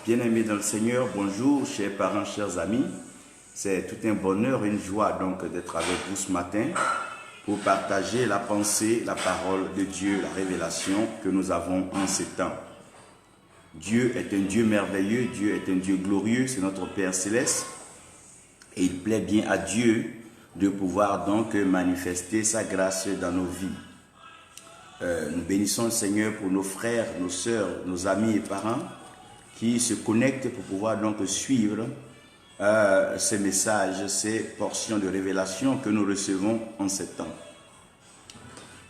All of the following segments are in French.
Bien-aimés dans le Seigneur, bonjour, chers parents, chers amis. C'est tout un bonheur et une joie donc d'être avec vous ce matin pour partager la pensée, la parole de Dieu, la révélation que nous avons en ces temps. Dieu est un Dieu merveilleux, Dieu est un Dieu glorieux, c'est notre Père Céleste. Et il plaît bien à Dieu de pouvoir donc manifester sa grâce dans nos vies. Nous bénissons le Seigneur pour nos frères, nos sœurs, nos amis et parents qui se connectent pour pouvoir donc suivre ces messages, ces portions de révélation que nous recevons en ces temps.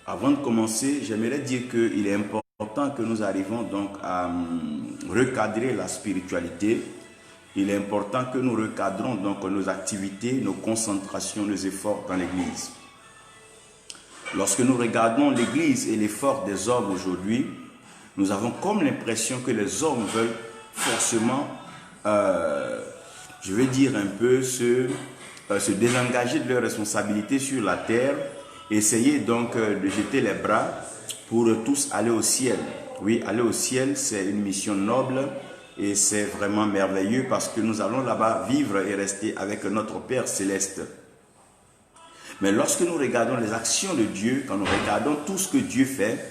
Avant de commencer, j'aimerais dire qu'il est important que nous arrivons donc à recadrer la spiritualité. Il est important que nous recadrons donc nos activités, nos concentrations, nos efforts dans l'Église. Lorsque nous regardons l'Église et l'effort des hommes aujourd'hui, nous avons comme l'impression que les hommes veulent forcément, je veux dire un peu, se désengager de leurs responsabilités sur la terre, essayer donc de jeter les bras pour tous aller au ciel. Oui, aller au ciel, c'est une mission noble et c'est vraiment merveilleux parce que nous allons là-bas vivre et rester avec notre Père Céleste. Mais lorsque nous regardons les actions de Dieu, quand nous regardons tout ce que Dieu fait,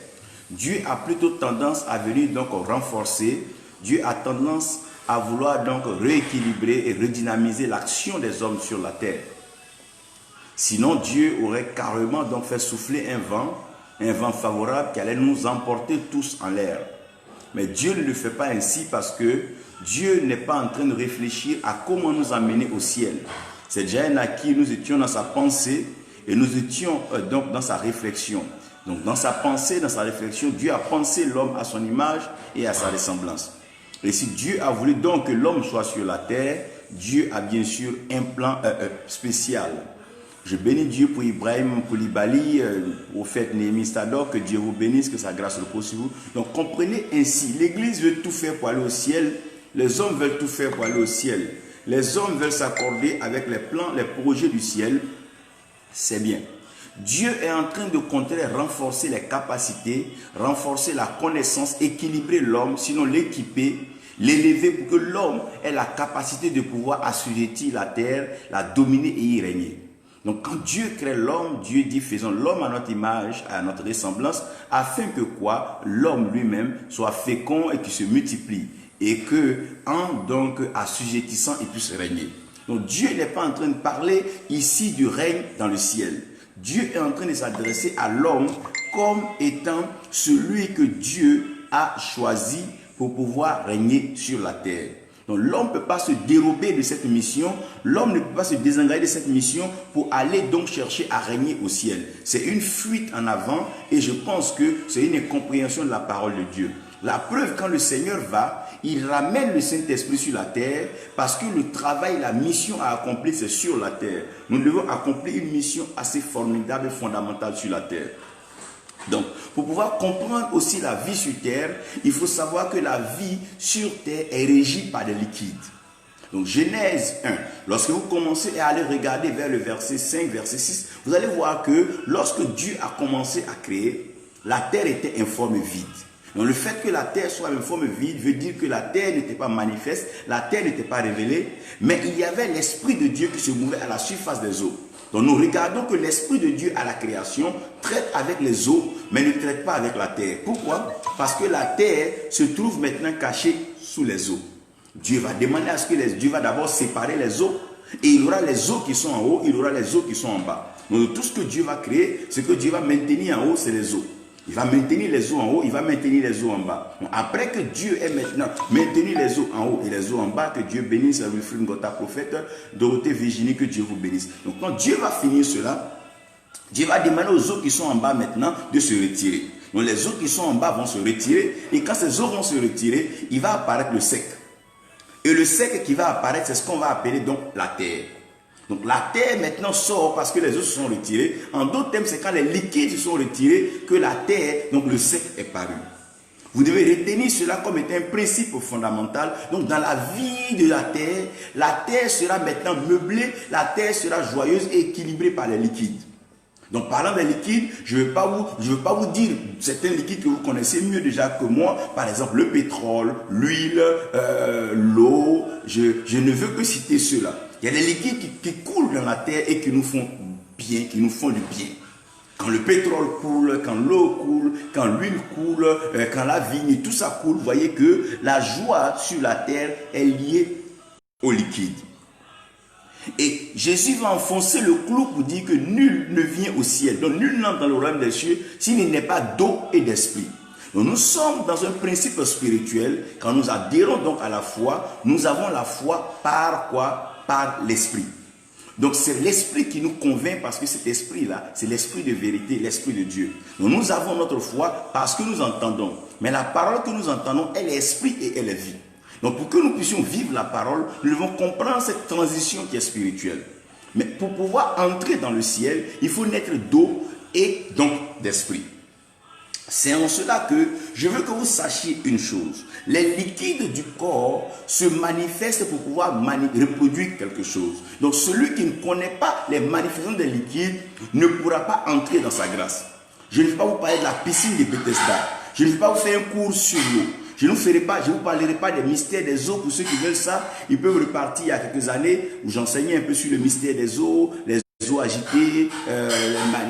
Dieu a plutôt tendance à venir donc renforcer, Dieu a tendance à vouloir donc rééquilibrer et redynamiser l'action des hommes sur la terre. Sinon, Dieu aurait carrément donc fait souffler un vent favorable qui allait nous emporter tous en l'air. Mais Dieu ne le fait pas ainsi parce que Dieu n'est pas en train de réfléchir à comment nous amener au ciel. C'est déjà un acquis, nous étions dans sa pensée et nous étions donc dans sa réflexion. Donc dans sa pensée, dans sa réflexion, Dieu a pensé l'homme à son image et à sa ressemblance. Et si Dieu a voulu donc que l'homme soit sur la terre, Dieu a bien sûr un plan spécial. Je bénis Dieu pour Ibrahim Koulibaly, prophète Néhémie Sadok, que Dieu vous bénisse, que sa grâce repose sur vous. Donc comprenez ainsi, l'Église veut tout faire pour aller au ciel, les hommes veulent tout faire pour aller au ciel. Les hommes veulent s'accorder avec les plans, les projets du ciel, c'est bien. Dieu est en train de continuer à renforcer les capacités, renforcer la connaissance, équilibrer l'homme, sinon l'équiper, l'élever pour que l'homme ait la capacité de pouvoir assujettir la terre, la dominer et y régner. Donc quand Dieu crée l'homme, Dieu dit faisons l'homme à notre image, à notre ressemblance, afin que quoi? L'homme lui-même soit fécond et qu'il se multiplie. Et que en donc assujettissant, il puisse régner. Donc Dieu n'est pas en train de parler ici du règne dans le ciel. Dieu est en train de s'adresser à l'homme comme étant celui que Dieu a choisi pour pouvoir régner sur la terre. Donc l'homme ne peut pas se dérober de cette mission, l'homme ne peut pas se désengager de cette mission pour aller donc chercher à régner au ciel. C'est une fuite en avant et je pense que c'est une incompréhension de la parole de Dieu. La preuve, quand le Seigneur va, il ramène le Saint-Esprit sur la terre parce que le travail, la mission à accomplir, c'est sur la terre. Nous devons accomplir une mission assez formidable et fondamentale sur la terre. Donc, pour pouvoir comprendre aussi la vie sur terre, il faut savoir que la vie sur terre est régie par des liquides. Donc, Genèse 1, lorsque vous commencez à aller regarder vers le verset 5, verset 6, vous allez voir que lorsque Dieu a commencé à créer, la terre était informe vide. Donc le fait que la terre soit en forme vide veut dire que la terre n'était pas manifeste, la terre n'était pas révélée, mais il y avait l'Esprit de Dieu qui se mouvait à la surface des eaux. Donc nous regardons que l'Esprit de Dieu à la création traite avec les eaux, mais ne traite pas avec la terre. Pourquoi? Parce que la terre se trouve maintenant cachée sous les eaux. Dieu va demander à ce que Dieu va d'abord séparer les eaux, et il y aura les eaux qui sont en haut, il y aura les eaux qui sont en bas. Donc tout ce que Dieu va créer, ce que Dieu va maintenir en haut, c'est les eaux. Il va maintenir les eaux en haut, il va maintenir les eaux en bas. Donc, après que Dieu ait maintenant maintenu les eaux en haut et les eaux en bas, que Dieu bénisse Wilfrid Ngota, prophète, Dorothée Virginie, que Dieu vous bénisse. Donc quand Dieu va finir cela, Dieu va demander aux eaux qui sont en bas maintenant de se retirer. Donc les eaux qui sont en bas vont se retirer et quand ces eaux vont se retirer, il va apparaître le sec. Et le sec qui va apparaître, c'est ce qu'on va appeler donc la terre. Donc la terre maintenant sort parce que les eaux se sont retirées. En d'autres termes, c'est quand les liquides se sont retirés que la terre, donc le sec est paru. Vous devez retenir cela comme étant un principe fondamental. Donc dans la vie de la terre sera maintenant meublée, la terre sera joyeuse et équilibrée par les liquides. Donc, parlant des liquides, je ne veux pas vous dire certains liquides que vous connaissez mieux déjà que moi. Par exemple, le pétrole, l'huile, l'eau. Je ne veux que citer ceux-là. Il y a des liquides qui coulent dans la terre et qui nous font bien, qui nous font du bien. Quand le pétrole coule, quand l'eau coule, quand l'huile coule, quand la vigne, tout ça coule, vous voyez que la joie sur la terre est liée au liquide. Et Jésus va enfoncer le clou pour dire que nul ne vient au ciel. Donc nul n'entre dans le royaume des cieux s'il n'est pas d'eau et d'esprit. Donc nous sommes dans un principe spirituel. Quand nous adhérons donc à la foi, nous avons la foi par quoi? Par l'esprit. Donc c'est l'esprit qui nous convainc parce que cet esprit-là, c'est l'esprit de vérité, l'esprit de Dieu. Donc nous avons notre foi parce que nous entendons. Mais la parole que nous entendons, elle est esprit et elle est vie. Donc pour que nous puissions vivre la parole, nous devons comprendre cette transition qui est spirituelle. Mais pour pouvoir entrer dans le ciel, il faut naître d'eau et donc d'esprit. C'est en cela que je veux que vous sachiez une chose. Les liquides du corps se manifestent pour pouvoir reproduire quelque chose. Donc celui qui ne connaît pas les manifestations des liquides ne pourra pas entrer dans sa grâce. Je ne vais pas vous parler de la piscine de Bethesda. Je ne vais pas vous faire un cours sur l'eau. Je ne vous parlerai pas des mystères des eaux. Pour ceux qui veulent ça, ils peuvent repartir il y a quelques années où j'enseignais un peu sur le mystère des eaux, les eaux agitées,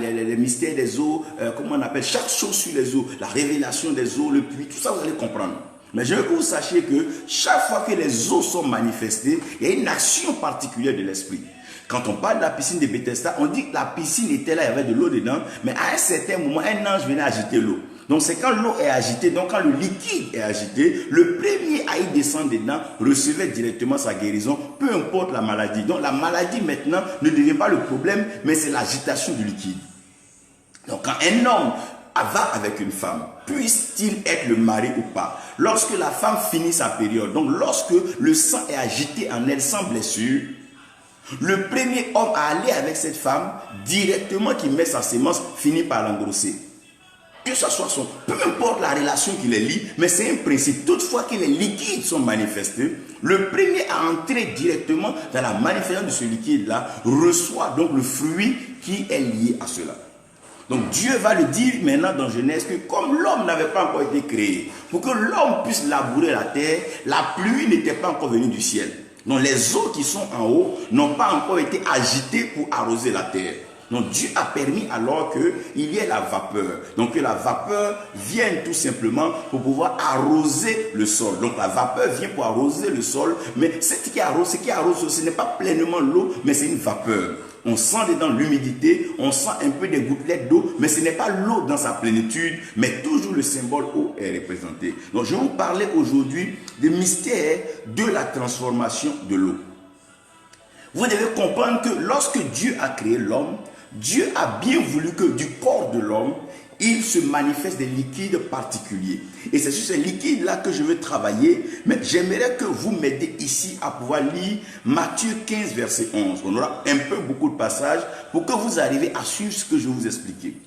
les mystères des eaux, comment on appelle chaque chose sur les eaux, la révélation des eaux, le puits, tout ça vous allez comprendre. Mais je veux que vous sachiez que chaque fois que les eaux sont manifestées, il y a une action particulière de l'esprit. Quand on parle de la piscine de Bethesda, on dit que la piscine était là, il y avait de l'eau dedans, mais à un certain moment, un ange venait agiter l'eau. Donc c'est quand l'eau est agitée, donc quand le liquide est agité, le premier à y descendre dedans recevait directement sa guérison, peu importe la maladie. Donc la maladie maintenant ne devient pas le problème, mais c'est l'agitation du liquide. Donc quand un homme va avec une femme, puisse-t-il être le mari ou pas? Lorsque la femme finit sa période, donc lorsque le sang est agité en elle sans blessure, le premier homme à aller avec cette femme, directement qui met sa sémence, finit par l'engrosser. Que ce soit son... Peu importe la relation qui les lie, mais c'est un principe. Toutefois que les liquides sont manifestés, le premier à entrer directement dans la manifestation de ce liquide-là reçoit donc le fruit qui est lié à cela. Donc Dieu va le dire maintenant dans Genèse que comme l'homme n'avait pas encore été créé, pour que l'homme puisse labourer la terre, la pluie n'était pas encore venue du ciel. Donc les eaux qui sont en haut n'ont pas encore été agitées pour arroser la terre. Donc Dieu a permis alors qu'il y ait la vapeur. Donc que la vapeur vienne tout simplement pour pouvoir arroser le sol. Donc la vapeur vient pour arroser le sol. Mais ce qui arrose, ce n'est pas pleinement l'eau, mais c'est une vapeur. On sent dedans l'humidité, on sent un peu des gouttelettes d'eau, mais ce n'est pas l'eau dans sa plénitude, mais toujours le symbole eau est représenté. Donc je vais vous parler aujourd'hui des mystères de la transformation de l'eau. Vous devez comprendre que lorsque Dieu a créé l'homme, Dieu a bien voulu que du corps de l'homme, il se manifeste des liquides particuliers. Et c'est sur ces liquides-là que je veux travailler. Mais j'aimerais que vous m'aidiez ici à pouvoir lire Matthieu 15, verset 11. On aura beaucoup de passages pour que vous arriviez à suivre ce que je vais vous expliquer.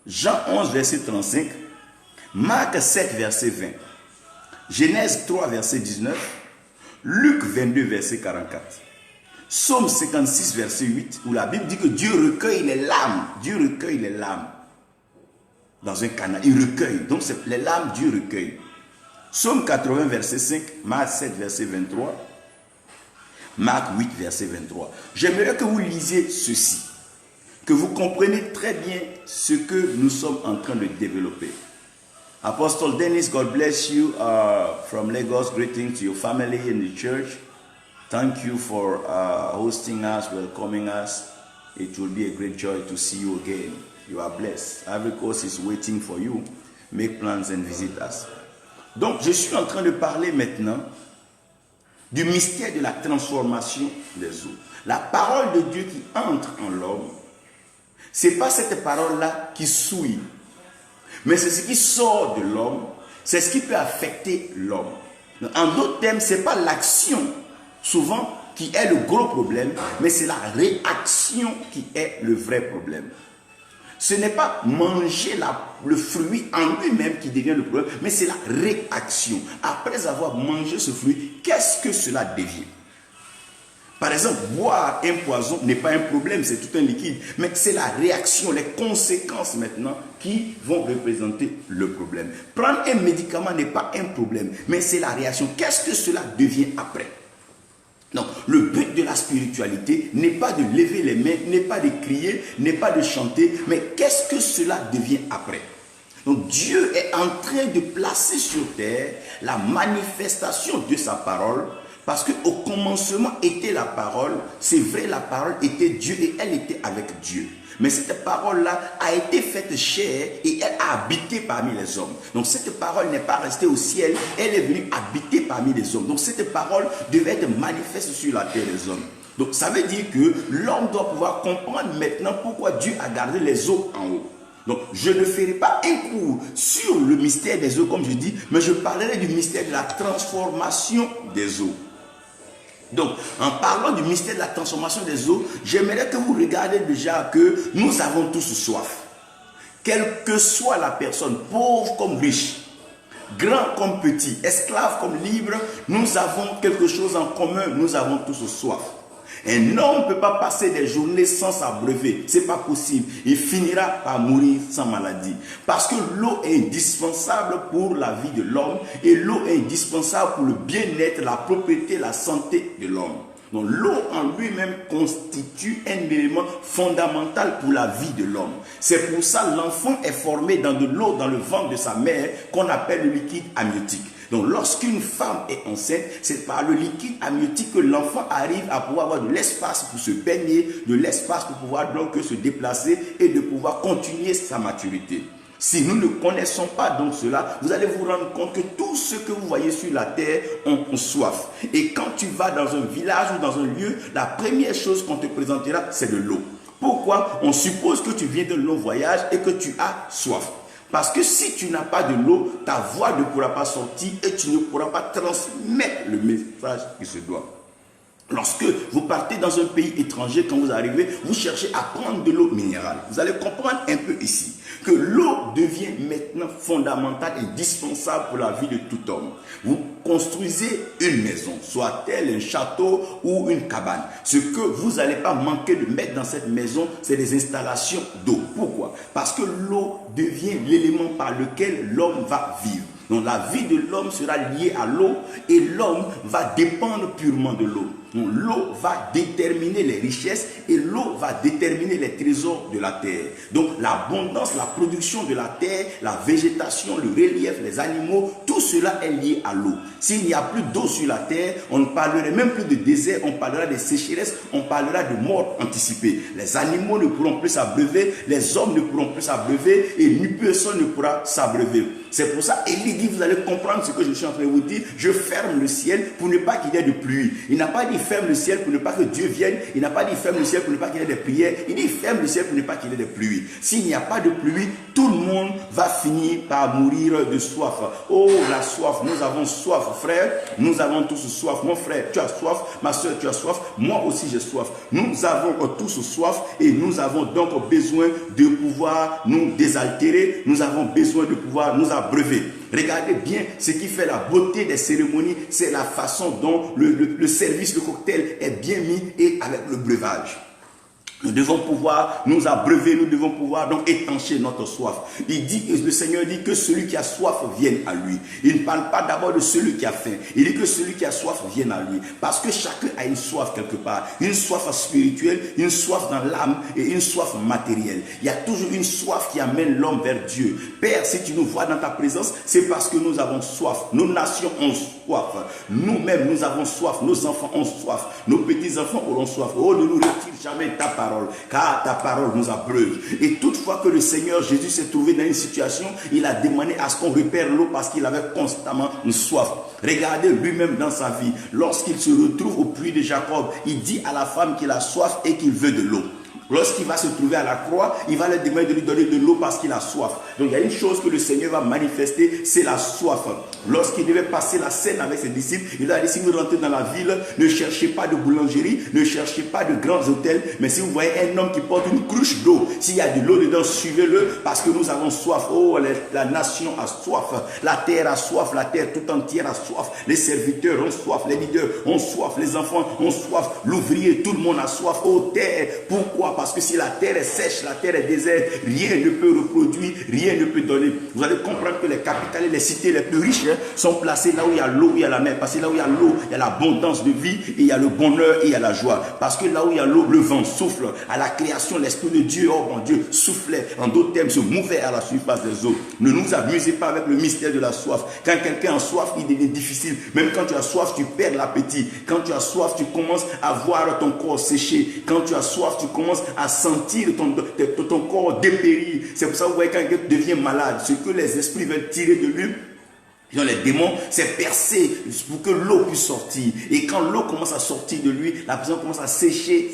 Jean 11, verset 35. Marc 7, verset 20. Genèse 3, verset 19. Luc 22, verset 44. Psaume 56, verset 8, où la Bible dit que Dieu recueille les larmes. Dieu recueille les larmes. Dans un canal, il recueille. Donc les larmes, Dieu recueille. Psaume 80, verset 5, Marc 7, verset 23, Marc 8, verset 23. J'aimerais que vous lisiez ceci, que vous compreniez très bien ce que nous sommes en train de développer. Apostle Dennis, God bless you from Lagos. Greetings to your family in the church. Thank you for hosting us, welcoming us. It will be a great joy to see you again. You are blessed. Ivory Coast is waiting for you. Make plans and visit us. Donc, je suis en train de parler maintenant du mystère de la transformation des eaux. La parole de Dieu qui entre en l'homme, ce n'est pas cette parole-là qui souille, mais c'est ce qui sort de l'homme, c'est ce qui peut affecter l'homme. En d'autres termes, ce n'est pas l'action souvent qui est le gros problème, mais c'est la réaction qui est le vrai problème. Ce n'est pas manger le fruit en lui-même qui devient le problème, mais c'est la réaction. Après avoir mangé ce fruit, qu'est-ce que cela devient? Par exemple, boire un poison n'est pas un problème, c'est tout un liquide. Mais c'est la réaction, les conséquences maintenant qui vont représenter le problème. Prendre un médicament n'est pas un problème, mais c'est la réaction. Qu'est-ce que cela devient après? Donc, le but de la spiritualité n'est pas de lever les mains, n'est pas de crier, n'est pas de chanter, mais qu'est-ce que cela devient après? Donc, Dieu est en train de placer sur terre la manifestation de sa parole, parce qu'au commencement était la parole, c'est vrai, la parole était Dieu et elle était avec Dieu. Mais cette parole-là a été faite chair et elle a habité parmi les hommes. Donc cette parole n'est pas restée au ciel, elle est venue habiter parmi les hommes. Donc cette parole devait être manifeste sur la terre des hommes. Donc ça veut dire que l'homme doit pouvoir comprendre maintenant pourquoi Dieu a gardé les eaux en haut. Donc je ne ferai pas un cours sur le mystère des eaux comme je dis, mais je parlerai du mystère de la transformation des eaux. Donc, en parlant du mystère de la transformation des eaux, j'aimerais que vous regardiez déjà que nous avons tous soif. Quelle que soit la personne, pauvre comme riche, grand comme petit, esclave comme libre, nous avons quelque chose en commun, nous avons tous soif. Un homme ne peut pas passer des journées sans s'abreuver. Ce n'est pas possible. Il finira par mourir sans maladie. Parce que l'eau est indispensable pour la vie de l'homme. Et l'eau est indispensable pour le bien-être, la propriété, la santé de l'homme. Donc l'eau en lui-même constitue un élément fondamental pour la vie de l'homme. C'est pour ça que l'enfant est formé dans de l'eau dans le ventre de sa mère qu'on appelle le liquide amniotique. Donc lorsqu'une femme est enceinte, c'est par le liquide amniotique que l'enfant arrive à pouvoir avoir de l'espace pour se baigner, de l'espace pour pouvoir donc se déplacer et de pouvoir continuer sa maturité. Si nous ne connaissons pas donc cela, vous allez vous rendre compte que tout ce que vous voyez sur la terre ont soif. Et quand tu vas dans un village ou dans un lieu, la première chose qu'on te présentera, c'est de l'eau. Pourquoi? On suppose que tu viens d'un long voyage et que tu as soif. Parce que si tu n'as pas de l'eau, ta voix ne pourra pas sortir et tu ne pourras pas transmettre le message qui se doit. Lorsque vous partez dans un pays étranger, quand vous arrivez, vous cherchez à prendre de l'eau minérale. Vous allez comprendre un peu ici que l'eau devient maintenant fondamentale et indispensable pour la vie de tout homme. Vous construisez une maison, soit-elle un château ou une cabane. Ce que vous n'allez pas manquer de mettre dans cette maison, c'est des installations d'eau. Pourquoi? Parce que l'eau devient l'élément par lequel l'homme va vivre. Donc la vie de l'homme sera liée à l'eau et l'homme va dépendre purement de l'eau. Donc l'eau va déterminer les richesses et l'eau va déterminer les trésors de la terre. Donc l'abondance, la production de la terre, la végétation, le relief, les animaux, tout cela est lié à l'eau. S'il n'y a plus d'eau sur la terre, on ne parlerait même plus de désert, on parlera de sécheresse, on parlera de mort anticipée. Les animaux ne pourront plus s'abreuver, les hommes ne pourront plus s'abreuver et nulle personne ne pourra s'abreuver. C'est pour ça, Élie dit, vous allez comprendre ce que je suis en train de vous dire, je ferme le ciel pour ne pas qu'il y ait de pluie. Il n'a pas dit ferme le ciel pour ne pas que Dieu vienne, il n'a pas dit ferme le ciel pour ne pas qu'il y ait des prières, il dit ferme le ciel pour ne pas qu'il y ait des pluies. S'il n'y a pas de pluie, tout le monde va finir par mourir de soif. Oh la soif, nous avons soif frère, nous avons tous soif. Mon frère, tu as soif, ma soeur, tu as soif, moi aussi j'ai soif. Nous avons tous soif et nous avons donc besoin de pouvoir nous désaltérer, nous avons besoin de pouvoir nous abreuver. Regardez bien ce qui fait la beauté des cérémonies, c'est la façon dont le service, le cocktail est bien mis et avec le breuvage. Nous devons pouvoir nous abreuver, nous devons pouvoir donc étancher notre soif. Le Seigneur dit que celui qui a soif vienne à lui. Il ne parle pas d'abord de celui qui a faim. Il dit que celui qui a soif vienne à lui. Parce que chacun a une soif quelque part. Une soif spirituelle, une soif dans l'âme et une soif matérielle. Il y a toujours une soif qui amène l'homme vers Dieu. Père, si tu nous vois dans ta présence, c'est parce que nous avons soif. Nos nations ont soif. Nous-mêmes, nous avons soif. Nos enfants ont soif. Nos petits-enfants auront soif. Oh, ne nous retire jamais ta parole. Car ta parole nous abreuve. Et toutefois que le Seigneur Jésus s'est trouvé dans une situation, il a demandé à ce qu'on repère l'eau parce qu'il avait constamment une soif. Regardez lui-même dans sa vie, lorsqu'il se retrouve au puits de Jacob, il dit à la femme qu'il a soif et qu'il veut de l'eau. Lorsqu'il va se trouver à la croix, il va leur demander de lui donner de l'eau parce qu'il a soif. Donc il y a une chose que le Seigneur va manifester, c'est la soif. Lorsqu'il devait passer la scène avec ses disciples, il a dit, si vous rentrez dans la ville, ne cherchez pas de boulangerie, ne cherchez pas de grands hôtels, mais si vous voyez un homme qui porte une cruche d'eau, s'il y a de l'eau dedans, suivez-le parce que nous avons soif. Oh, la nation a soif, la terre a soif, la terre tout entière a soif, les serviteurs ont soif, les leaders ont soif, les enfants ont soif, l'ouvrier, tout le monde a soif. Oh terre, pourquoi? Parce que si la terre est sèche, la terre est déserte, rien ne peut reproduire, rien ne peut donner. Vous allez comprendre que les capitales et les cités les plus riches sont placées là où il y a l'eau, où il y a la mer. Parce que là où il y a l'eau, il y a l'abondance de vie, et il y a le bonheur et il y a la joie. Parce que là où il y a l'eau, le vent souffle. À la création, l'Esprit de Dieu, oh mon Dieu, soufflait. En d'autres termes, se mouvait à la surface des eaux. Ne nous amusez pas avec le mystère de la soif. Quand quelqu'un a soif, il devient difficile. Même quand tu as soif, tu perds l'appétit. Quand tu as soif, tu commences à voir ton corps sécher. Quand tu as soif, tu commences à sentir ton corps dépérir. C'est pour ça que vous voyez quand quelqu'un devient malade, ce que les esprits veulent tirer de lui, les démons, c'est percer pour que l'eau puisse sortir. Et quand l'eau commence à sortir de lui, la personne commence à sécher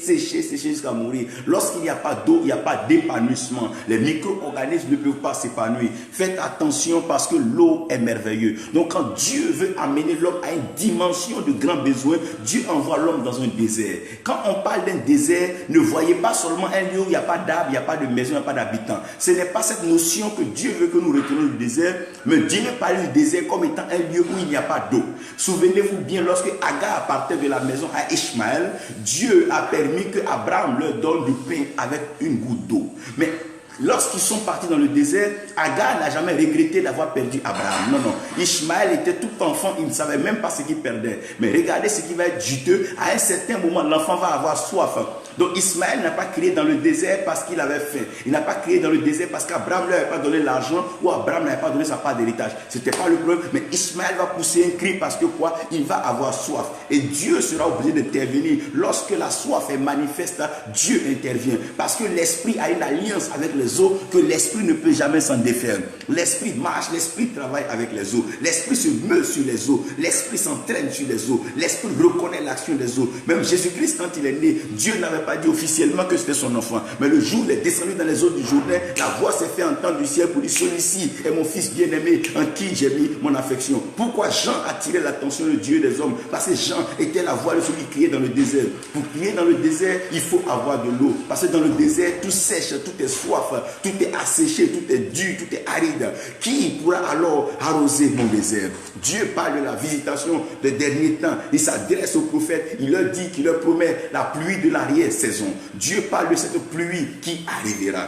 jusqu'à mourir. Lorsqu'il n'y a pas d'eau, il n'y a pas d'épanouissement. Les micro-organismes ne peuvent pas s'épanouir. Faites attention parce que l'eau est merveilleuse. Donc quand Dieu veut amener l'homme à une dimension de grands besoins, Dieu envoie l'homme dans un désert. Quand on parle d'un désert, ne voyez pas seulement un lieu où il n'y a pas d'arbres, il n'y a pas de maison, il n'y a pas d'habitants. Ce n'est pas cette notion que Dieu veut que nous retenions du désert, mais Dieu parle du désert comme étant un lieu où il n'y a pas d'eau. Souvenez-vous bien, lorsque Agar partait de la maison à Ishmaël, Dieu a permis que Abraham leur donne du pain avec une goutte d'eau. Mais lorsqu'ils sont partis dans le désert, Agar n'a jamais regretté d'avoir perdu Abraham. Non, non. Ishmaël était tout enfant, il ne savait même pas ce qu'il perdait. Mais regardez ce qui va être juteux. À un certain moment, l'enfant va avoir soif. Donc Ismaël n'a pas crié dans le désert parce qu'il avait faim. Il n'a pas crié dans le désert parce qu'Abraham ne lui avait pas donné l'argent ou Abraham n'avait pas donné sa part d'héritage. Ce n'était pas le problème. Mais Ismaël va pousser un cri parce que quoi? Il va avoir soif. Et Dieu sera obligé d'intervenir. Lorsque la soif est manifeste, Dieu intervient. Parce que l'esprit a une alliance avec les eaux que l'esprit ne peut jamais s'en défaire. L'esprit marche, l'esprit travaille avec les eaux. L'esprit se meut sur les eaux. L'esprit s'entraîne sur les eaux. L'esprit reconnaît l'action des eaux. Même Jésus-Christ, quand il est né, Dieu n'avait pas dit officiellement que c'était son enfant. Mais le jour où il est descendu dans les eaux du Jourdain, la voix s'est fait entendre du ciel pour dire: celui-ci est mon fils bien-aimé en qui j'ai mis mon affection. Pourquoi Jean attirait l'attention de Dieu et des hommes? Parce que Jean était la voix de celui qui criait dans le désert. Pour crier dans le désert, il faut avoir de l'eau. Parce que dans le désert, tout sèche, tout est soif, tout est asséché, tout est dur, tout est aride. Qui pourra alors arroser mon désert? Dieu parle de la visitation des derniers temps. Il s'adresse aux prophètes, il leur dit, qu'il leur promet la pluie de l'arrière-saison. Dieu parle de cette pluie qui arrivera.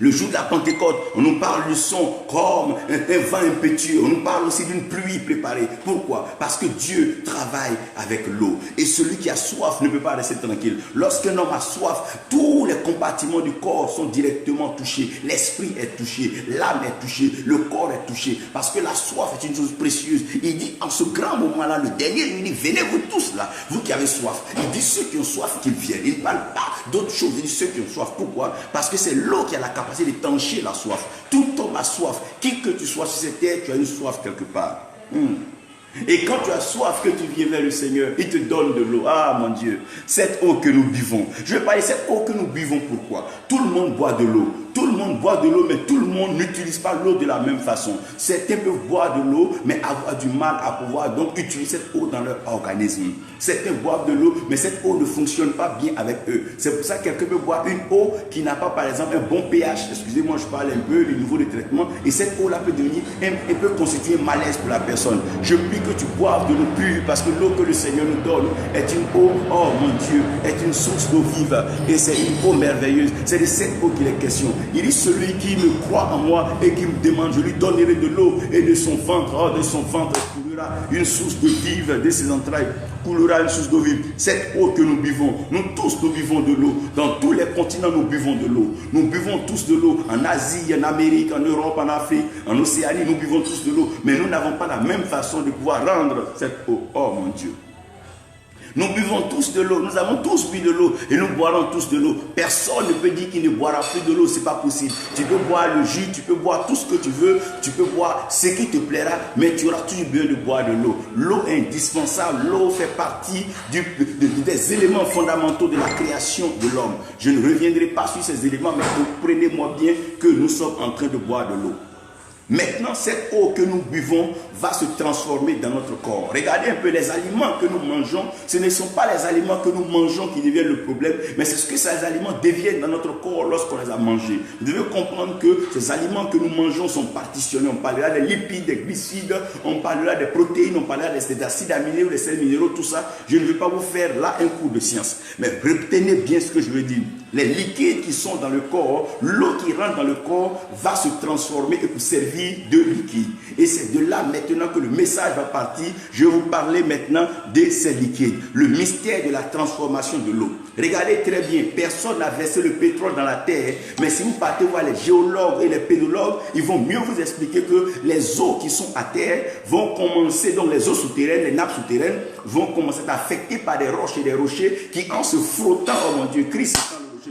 Le jour de la Pentecôte, on nous parle du son comme un vent impétueux. On nous parle aussi d'une pluie préparée. Pourquoi? Parce que Dieu travaille avec l'eau. Et celui qui a soif ne peut pas rester tranquille. Lorsqu'un homme a soif, tous les compartiments du corps sont directement touchés. L'esprit est touché, l'âme est touchée, le corps est touché. Parce que la soif est une chose précieuse. Il dit en ce grand moment-là, le dernier, il dit: venez vous tous là, vous qui avez soif. Il dit ceux qui ont soif qu'ils viennent. Il ne parle pas d'autre chose. Il dit ceux qui ont soif. Pourquoi? Parce que c'est l'eau qui a la capacité d'étancher la soif. Tout homme a soif. Qui que tu sois sur cette terre, tu as une soif quelque part. Et quand tu as soif, que tu viens vers le Seigneur, il te donne de l'eau. Ah mon Dieu, cette eau que nous buvons. Je vais parler de cette eau que nous buvons. Pourquoi? Tout le monde boit de l'eau. Tout le monde boit de l'eau, mais tout le monde n'utilise pas l'eau de la même façon. Certains peuvent boire de l'eau, mais avoir du mal à pouvoir donc utiliser cette eau dans leur organisme. Certains boivent de l'eau, mais cette eau ne fonctionne pas bien avec eux. C'est pour ça que quelqu'un peut boire une eau qui n'a pas, par exemple, un bon pH. Excusez-moi, je parle un peu du niveau de traitement. Et cette eau-là peut devenir, elle peut constituer un malaise pour la personne. Je prie que tu boives de l'eau pure, parce que l'eau que le Seigneur nous donne est une eau, oh mon Dieu, est une source d'eau vive. Et c'est une eau merveilleuse. C'est de cette eau qu'il est question. Il dit: celui qui me croit en moi et qui me demande, je lui donnerai de l'eau, et de son ventre, coulera une source de vive, de ses entrailles coulera une source d'eau vive. Cette eau que nous buvons, nous tous nous buvons de l'eau. Dans tous les continents nous buvons de l'eau. Nous buvons tous de l'eau. En Asie, en Amérique, en Europe, en Afrique, en Océanie, nous buvons tous de l'eau. Mais nous n'avons pas la même façon de pouvoir rendre cette eau. Oh mon Dieu. Nous buvons tous de l'eau, nous avons tous bu de l'eau et nous boirons tous de l'eau. Personne ne peut dire qu'il ne boira plus de l'eau, ce n'est pas possible. Tu peux boire le jus, tu peux boire tout ce que tu veux, tu peux boire ce qui te plaira, mais tu auras toujours besoin de boire de l'eau. L'eau est indispensable, l'eau fait partie des éléments fondamentaux de la création de l'homme. Je ne reviendrai pas sur ces éléments, mais comprenez-moi bien que nous sommes en train de boire de l'eau. Maintenant, cette eau que nous buvons va se transformer dans notre corps. Regardez un peu les aliments que nous mangeons. Ce ne sont pas les aliments que nous mangeons qui deviennent le problème, mais c'est ce que ces aliments deviennent dans notre corps lorsqu'on les a mangés. Vous devez comprendre que ces aliments que nous mangeons sont partitionnés. On parlera des lipides, des glucides, on parlera des protéines, on parlera des acides aminés ou des sels minéraux, tout ça. Je ne vais pas vous faire là un cours de science. Mais retenez bien ce que je veux dire. Les liquides qui sont dans le corps, l'eau qui rentre dans le corps va se transformer et pour servir de liquide. Et c'est de là maintenant que le message va partir. Je vais vous parler maintenant de ces liquides. Le mystère de la transformation de l'eau. Regardez très bien, personne n'a versé le pétrole dans la terre. Mais si vous partez voir les géologues et les pédologues, ils vont mieux vous expliquer que les eaux qui sont à terre vont commencer, donc les eaux souterraines, les nappes souterraines, vont commencer à être affectées par des roches et des rochers qui, en se frottant, oh mon Dieu, Christ,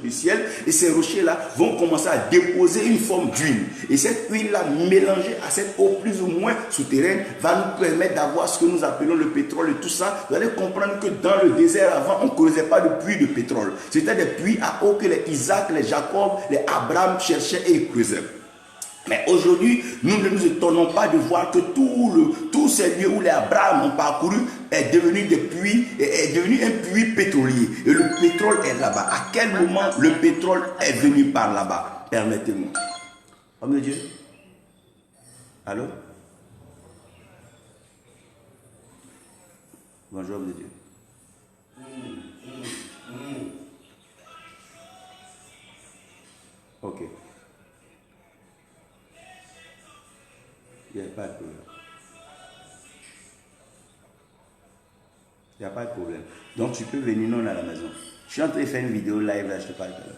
du ciel, et ces rochers-là vont commencer à déposer une forme d'huile. Et cette huile-là, mélangée à cette eau plus ou moins souterraine, va nous permettre d'avoir ce que nous appelons le pétrole et tout ça. Vous allez comprendre que dans le désert avant, on ne creusait pas de puits de pétrole. C'était des puits à eau que les Isaac, les Jacob, les Abraham cherchaient et ils creusaient. Mais aujourd'hui, nous ne nous étonnons pas de voir que tous ces lieux où les Abraham ont parcouru est devenu des puits, est devenu un puits pétrolier. Et le pétrole est là-bas. À quel moment le pétrole est venu par là-bas? Permettez-moi. Homme de Dieu? Allô? Bonjour, homme de Dieu. Ok. Il n'y a pas de problème. Il n'y a pas de problème. Donc tu peux venir non à la maison. Je suis en train de faire une vidéo live là, je te parle tout à l'heure.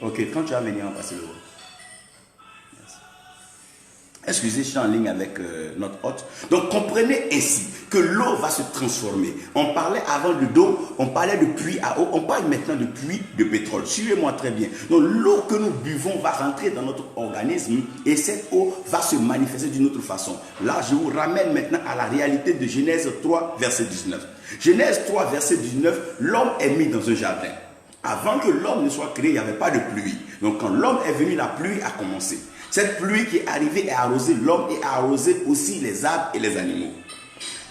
Ok, quand tu vas venir, on va passer le voir. Excusez, je suis en ligne avec notre hôte. Donc, comprenez ainsi que l'eau va se transformer. On parlait avant de l'eau, on parlait de puits à eau, on parle maintenant de puits de pétrole. Suivez-moi très bien. Donc, l'eau que nous buvons va rentrer dans notre organisme et cette eau va se manifester d'une autre façon. Là, je vous ramène maintenant à la réalité de Genèse 3, verset 19. Genèse 3, verset 19, l'homme est mis dans un jardin. Avant que l'homme ne soit créé, il n'y avait pas de pluie. Donc, quand l'homme est venu, la pluie a commencé. Cette pluie qui est arrivée a arrosé l'homme et a arrosé aussi les arbres et les animaux.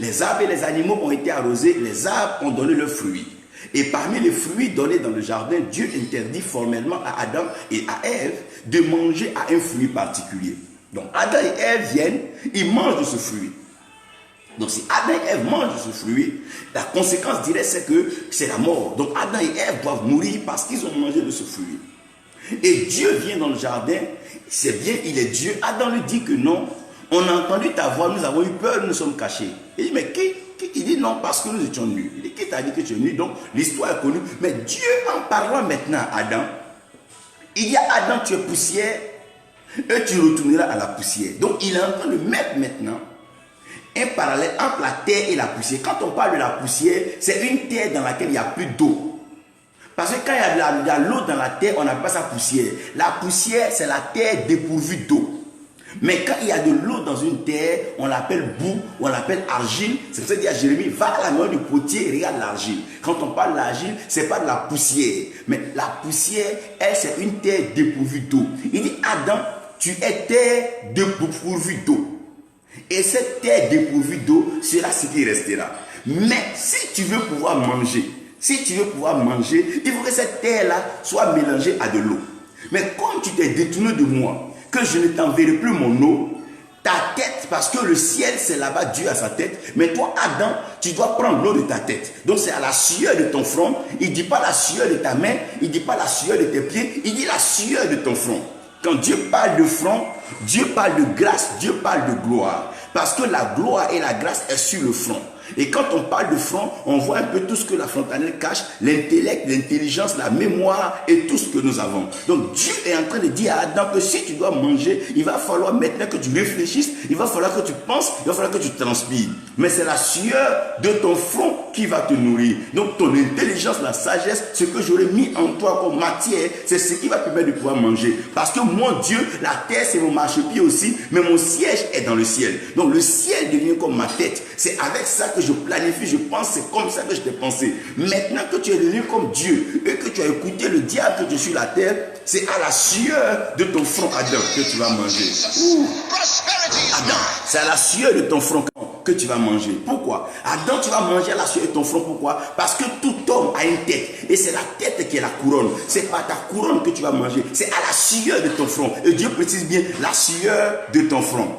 Les arbres et les animaux ont été arrosés, les arbres ont donné leurs fruits. Et parmi les fruits donnés dans le jardin, Dieu interdit formellement à Adam et à Ève de manger à un fruit particulier. Donc Adam et Ève viennent, ils mangent de ce fruit. Donc si Adam et Ève mangent de ce fruit, la conséquence directe c'est que c'est la mort. Donc Adam et Ève doivent mourir parce qu'ils ont mangé de ce fruit. Et Dieu vient dans le jardin, c'est bien, il est Dieu. Adam lui dit que non, on a entendu ta voix, nous avons eu peur, nous sommes cachés. Il dit, mais qui? Il dit non, parce que nous étions nus. Il dit, qui t'a dit que tu es nu? Donc l'histoire est connue. Mais Dieu, en parlant maintenant à Adam, il dit à Adam, tu es poussière, et tu retourneras à la poussière. Donc il est en train de mettre maintenant un parallèle entre la terre et la poussière. Quand on parle de la poussière, c'est une terre dans laquelle il n'y a plus d'eau. Parce que quand il y a l'eau dans la terre, on appelle pas ça poussière. La poussière, c'est la terre dépourvue d'eau. Mais quand il y a de l'eau dans une terre, on l'appelle boue, on l'appelle argile. C'est pour ça qu'il dit à Jérémie, va à la main du potier et regarde l'argile. Quand on parle d'argile, ce n'est pas de la poussière. Mais la poussière, elle, c'est une terre dépourvue d'eau. Il dit, Adam, tu es terre dépourvue d'eau. Et cette terre dépourvue d'eau sera ce qui restera. Mais si tu veux pouvoir manger, il faut que cette terre-là soit mélangée à de l'eau. Mais comme tu t'es détourné de moi, que je ne t'enverrai plus mon eau, ta tête, parce que le ciel c'est là-bas, Dieu a sa tête, mais toi Adam, tu dois prendre l'eau de ta tête. Donc c'est à la sueur de ton front, il ne dit pas la sueur de ta main, il ne dit pas la sueur de tes pieds, il dit la sueur de ton front. Quand Dieu parle de front, Dieu parle de grâce, Dieu parle de gloire. Parce que la gloire et la grâce est sur le front. Et quand on parle de front, on voit un peu tout ce que la frontanelle cache, l'intellect, l'intelligence, la mémoire et tout ce que nous avons. Donc Dieu est en train de dire à Adam que si tu dois manger, il va falloir maintenant que tu réfléchisses, il va falloir que tu penses, il va falloir que tu transpires. Mais c'est la sueur de ton front qui va te nourrir. Donc ton intelligence, la sagesse, ce que j'aurais mis en toi comme matière, c'est ce qui va te permettre de pouvoir manger. Parce que mon Dieu, la terre c'est mon marchepied aussi, mais mon siège est dans le ciel. Donc le ciel devient comme ma tête. C'est avec ça que je planifie, je pense, c'est comme ça que je t'ai pensé. Maintenant que tu es devenu comme Dieu et que tu as écouté le diable que tu es sur la terre, c'est à la sueur de ton front, Adam, que tu vas manger. Adam, c'est à la sueur de ton front que tu vas manger. Pourquoi? Adam, tu vas manger à la sueur de ton front. Pourquoi? Parce que tout homme a une tête. Et c'est la tête qui est la couronne. C'est pas ta couronne que tu vas manger. C'est à la sueur de ton front. Et Dieu précise bien la sueur de ton front.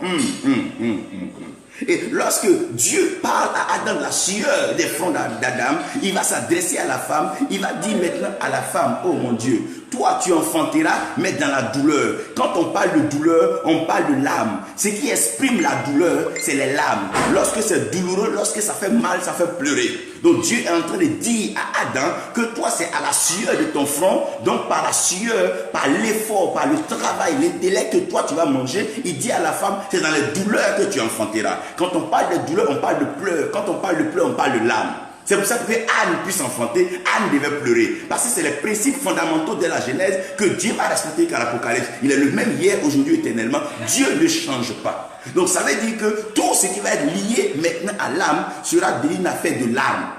Et lorsque Dieu parle à Adam de la sueur des fronts d'Adam, il va s'adresser à la femme, il va dire maintenant à la femme, oh mon Dieu, toi tu enfanteras, mais dans la douleur. Quand on parle de douleur, on parle de l'âme. Ce qui exprime la douleur, c'est les larmes. Lorsque c'est douloureux, lorsque ça fait mal, ça fait pleurer. Donc Dieu est en train de dire à Adam que toi c'est à la sueur de ton front, donc par la sueur, par l'effort, par le travail, l'intellect que toi tu vas manger, il dit à la femme, c'est dans les douleurs que tu enfanteras. Quand on parle de douleur, on parle de pleurs. Quand on parle de pleurs, on parle de larmes. C'est pour ça que Anne puisse enfanter, Anne devait pleurer. Parce que c'est les principes fondamentaux de la Genèse que Dieu a respecté qu'à l'Apocalypse. Il est le même hier, aujourd'hui, éternellement. Dieu ne change pas. Donc ça veut dire que tout ce qui va être lié maintenant à l'âme sera une affaire de l'âme.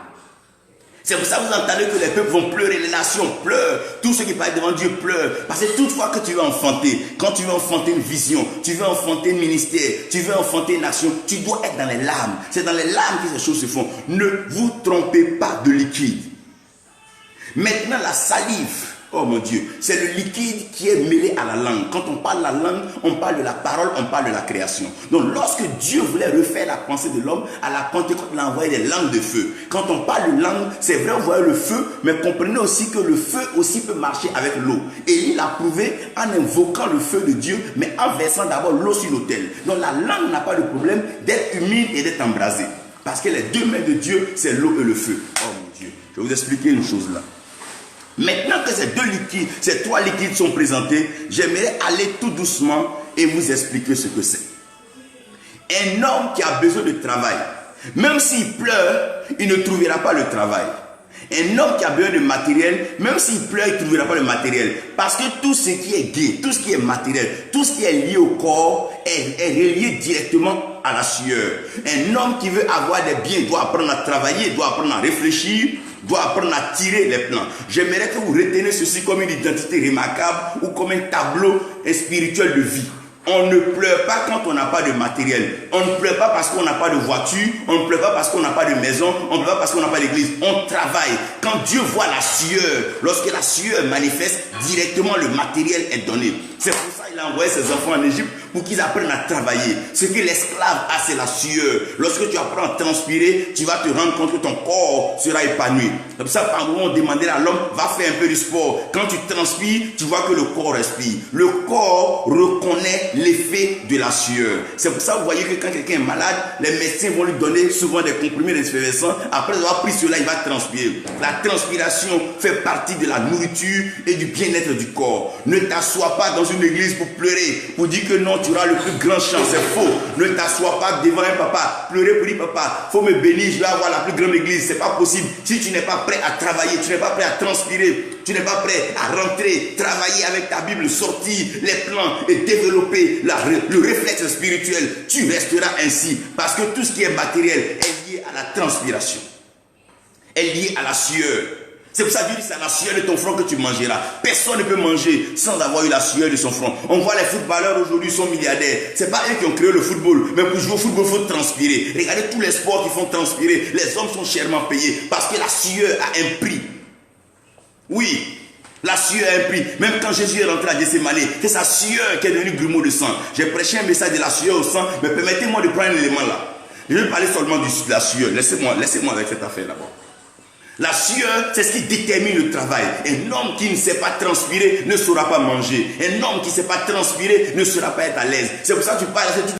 C'est pour ça que vous entendez que les peuples vont pleurer, les nations pleurent, tous ceux qui parlent devant Dieu pleurent. Parce que toutefois que tu veux enfanter, quand tu veux enfanter une vision, tu veux enfanter un ministère, tu veux enfanter une action, tu dois être dans les larmes. C'est dans les larmes que ces choses se font. Ne vous trompez pas de liquide. Maintenant la salive, oh mon Dieu, c'est le liquide qui est mêlé à la langue. Quand on parle la langue, on parle de la parole, on parle de la création. Donc lorsque Dieu voulait refaire la pensée de l'homme, à la Pentecôte, il a envoyé des langues de feu. Quand on parle de langue, c'est vrai, on voit le feu, mais comprenez aussi que le feu aussi peut marcher avec l'eau. Et il a prouvé en invoquant le feu de Dieu, mais en versant d'abord l'eau sur l'autel. Donc la langue n'a pas de problème d'être humide et d'être embrasée. Parce que les deux mains de Dieu, c'est l'eau et le feu. Oh mon Dieu, je vais vous expliquer une chose là. Maintenant que ces deux liquides, ces trois liquides sont présentés, j'aimerais aller tout doucement et vous expliquer ce que c'est. Un homme qui a besoin de travail, même s'il pleure, il ne trouvera pas le travail. Un homme qui a besoin de matériel, même s'il pleure, il ne trouvera pas le matériel. Parce que tout ce qui est gai, tout ce qui est matériel, tout ce qui est lié au corps est relié directement à la sueur. Un homme qui veut avoir des biens doit apprendre à travailler, doit apprendre à réfléchir, doit apprendre à tirer les plans. J'aimerais que vous reteniez ceci comme une identité remarquable ou comme un tableau spirituel de vie. On ne pleure pas quand on n'a pas de matériel. On ne pleure pas parce qu'on n'a pas de voiture. On ne pleure pas parce qu'on n'a pas de maison. On ne pleure pas parce qu'on n'a pas d'église. On travaille. Quand Dieu voit la sueur, lorsque la sueur manifeste, directement le matériel est donné. C'est pour ça qu'il a envoyé ses enfants en Égypte pour qu'ils apprennent à travailler. Ce que l'esclave a, c'est la sueur. Lorsque tu apprends à transpirer, tu vas te rendre compte que ton corps sera épanoui. C'est pour ça que par moment, on demandait à l'homme, va faire un peu de sport. Quand tu transpires, tu vois que le corps respire. Le corps reconnaît l'effet de la sueur. C'est pour ça que vous voyez que quand quelqu'un est malade, les médecins vont lui donner souvent des comprimés d'effervescence. Après avoir pris cela, il va transpirer. La transpiration fait partie de la nourriture et du bien-être du corps. Ne t'assois pas dans une église pour pleurer, pour dire que non, tu auras le plus grand chant. C'est faux. Ne t'assois pas devant un papa, pleurer pour dire papa, faut me bénir, je vais avoir la plus grande église. C'est pas possible. Si tu n'es pas prêt à travailler, tu n'es pas prêt à transpirer, tu n'es pas prêt à rentrer, travailler avec ta Bible, sortir les plans et développer le réflexe spirituel, tu resteras ainsi. Parce que tout ce qui est matériel est lié à la transpiration, est lié à la sueur. C'est pour ça que Dieu dit, c'est à la sueur de ton front que tu mangeras. Personne ne peut manger sans avoir eu la sueur de son front. On voit les footballeurs aujourd'hui sont milliardaires. Ce n'est pas eux qui ont créé le football. Mais pour jouer au football, il faut transpirer. Regardez tous les sports qui font transpirer. Les hommes sont chèrement payés parce que la sueur a un prix. Oui, la sueur a un prix. Même quand Jésus est rentré à Gethsémane, c'est sa sueur qui est devenue grumeau de sang. J'ai prêché un message de la sueur au sang, mais permettez-moi de prendre un élément là. Je vais parler seulement de la sueur. Laissez-moi avec cette affaire d'abord. La sueur, c'est ce qui détermine le travail. Un homme qui ne sait pas transpirer ne saura pas manger. Un homme qui ne sait pas transpirer ne saura pas être à l'aise. C'est pour ça que tu parles.